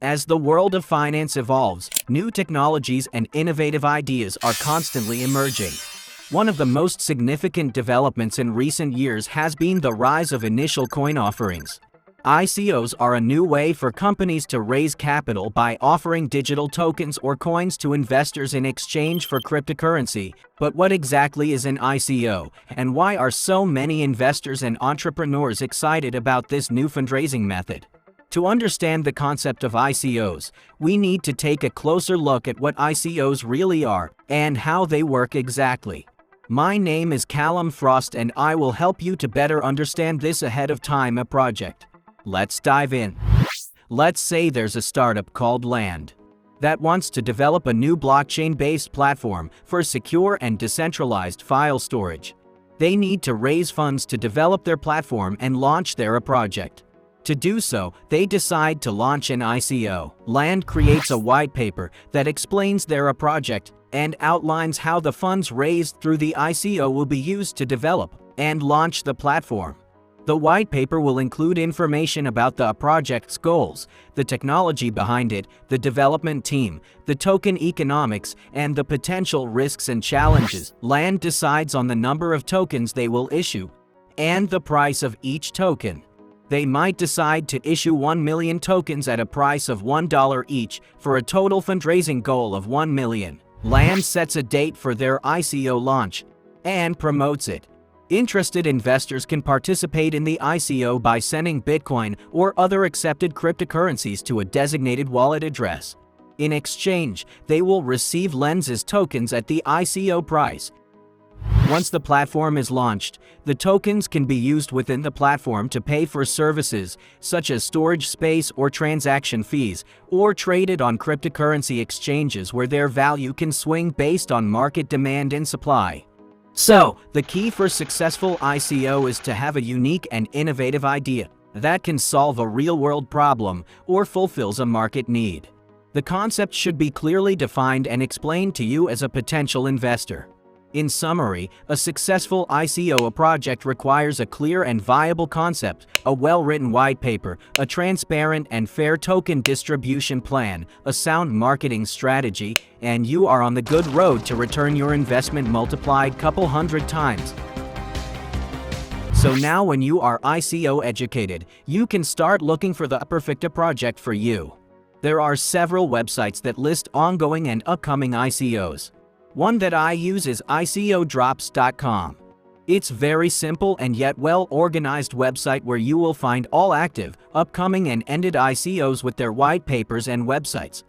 As the world of finance evolves, new technologies and innovative ideas are constantly emerging. One of the most significant developments in recent years has been the rise of initial coin offerings. ICOs are a new way for companies to raise capital by offering digital tokens or coins to investors in exchange for cryptocurrency. But what exactly is an ICO, and why are so many investors and entrepreneurs excited about this new fundraising method? To understand the concept of ICOs, we need to take a closer look at what ICOs really are and how they work exactly. My name is Callum Frost and I will help you to better understand this ahead of time a project. Let's dive in. Let's say there's a startup called Land that wants to develop a new blockchain-based platform for secure and decentralized file storage. They need to raise funds to develop their platform and launch their project. To do so, they decide to launch an ICO. Land creates a white paper that explains their project and outlines how the funds raised through the ICO will be used to develop and launch the platform. The white paper will include information about the project's goals, the technology behind it, the development team, the token economics, and the potential risks and challenges. Land decides on the number of tokens they will issue and the price of each token. They might decide to issue 1 million tokens at a price of $1 each for a total fundraising goal of 1 million. Land sets a date for their ICO launch and promotes it. Interested investors can participate in the ICO by sending Bitcoin or other accepted cryptocurrencies to a designated wallet address. In exchange, they will receive Lens's tokens at the ICO price. Once the platform is launched, the tokens can be used within the platform to pay for services such as storage space or transaction fees, or traded on cryptocurrency exchanges where their value can swing based on market demand and supply. So, the key for successful ICO is to have a unique and innovative idea that can solve a real-world problem or fulfills a market need. The concept should be clearly defined and explained to you as a potential investor. In summary, a successful ICO project requires a clear and viable concept, a well-written white paper, a transparent and fair token distribution plan, a sound marketing strategy, and you are on the good road to return your investment multiplied couple hundred times. So now when you are ICO educated, you can start looking for the perfect project for you. There are several websites that list ongoing and upcoming ICOs. One that I use is ICOdrops.com. It's very simple and yet well-organized website where you will find all active, upcoming and ended ICOs with their white papers and websites.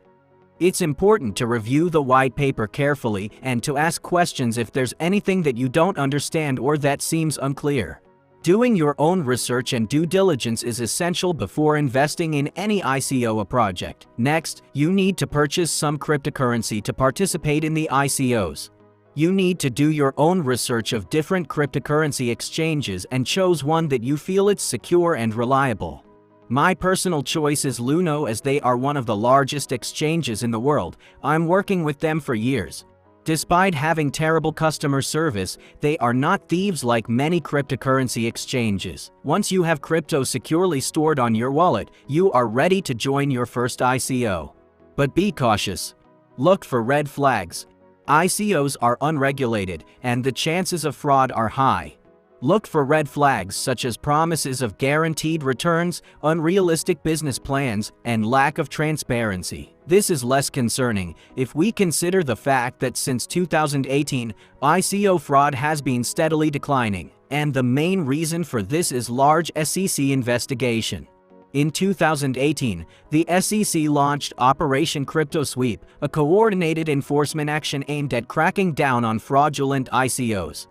It's important to review the white paper carefully and to ask questions if there's anything that you don't understand or that seems unclear. Doing your own research and due diligence is essential before investing in any ICO project. Next, you need to purchase some cryptocurrency to participate in the ICOs. You need to do your own research of different cryptocurrency exchanges and choose one that you feel it's secure and reliable. My personal choice is Luno as they are one of the largest exchanges in the world. I'm working with them for years. Despite having terrible customer service, they are not thieves like many cryptocurrency exchanges. Once you have crypto securely stored on your wallet, you are ready to join your first ICO. But be cautious. Look for red flags. ICOs are unregulated, and the chances of fraud are high. Look for red flags such as promises of guaranteed returns, unrealistic business plans, and lack of transparency. This is less concerning if we consider the fact that since 2018, ICO fraud has been steadily declining, and the main reason for this is large SEC investigation. In 2018, the SEC launched Operation Crypto Sweep, a coordinated enforcement action aimed at cracking down on fraudulent ICOs.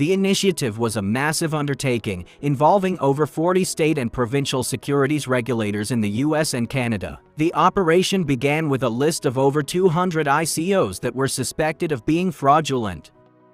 The initiative was a massive undertaking involving over 40 state and provincial securities regulators in the US and Canada. The operation began with a list of over 200 ICOs that were suspected of being fraudulent.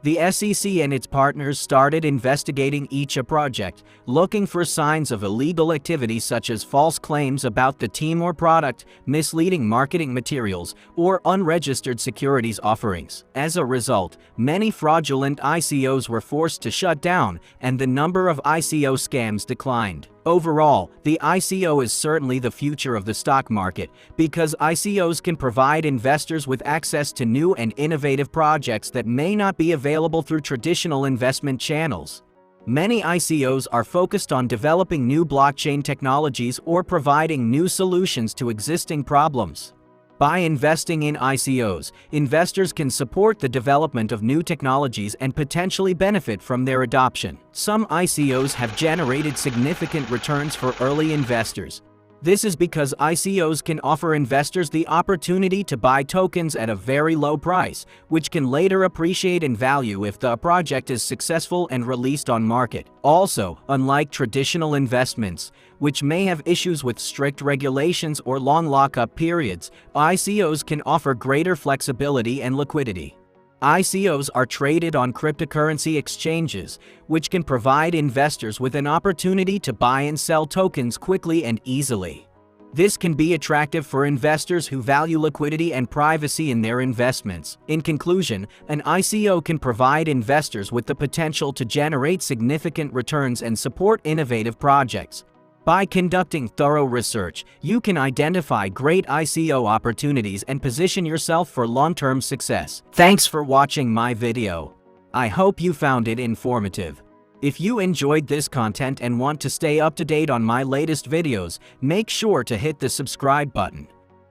The SEC and its partners started investigating each project, looking for signs of illegal activity such as false claims about the team or product, misleading marketing materials, or unregistered securities offerings. As a result, many fraudulent ICOs were forced to shut down, and the number of ICO scams declined. Overall, the ICO is certainly the future of the stock market because ICOs can provide investors with access to new and innovative projects that may not be available through traditional investment channels. Many ICOs are focused on developing new blockchain technologies or providing new solutions to existing problems. By investing in ICOs, investors can support the development of new technologies and potentially benefit from their adoption. Some ICOs have generated significant returns for early investors. This is because ICOs can offer investors the opportunity to buy tokens at a very low price, which can later appreciate in value if the project is successful and released on market. Also, unlike traditional investments, which may have issues with strict regulations or long lockup periods, ICOs can offer greater flexibility and liquidity. ICOs are traded on cryptocurrency exchanges, which can provide investors with an opportunity to buy and sell tokens quickly and easily. This can be attractive for investors who value liquidity and privacy in their investments. In conclusion, an ICO can provide investors with the potential to generate significant returns and support innovative projects. By conducting thorough research, you can identify great ICO opportunities and position yourself for long-term success. Thanks for watching my video. I hope you found it informative. If you enjoyed this content and want to stay up to date on my latest videos, make sure to hit the subscribe button.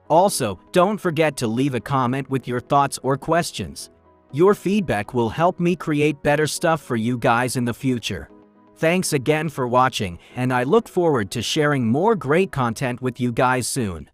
Also, don't forget to leave a comment with your thoughts or questions. Your feedback will help me create better stuff for you guys in the future. Thanks again for watching, and I look forward to sharing more great content with you guys soon.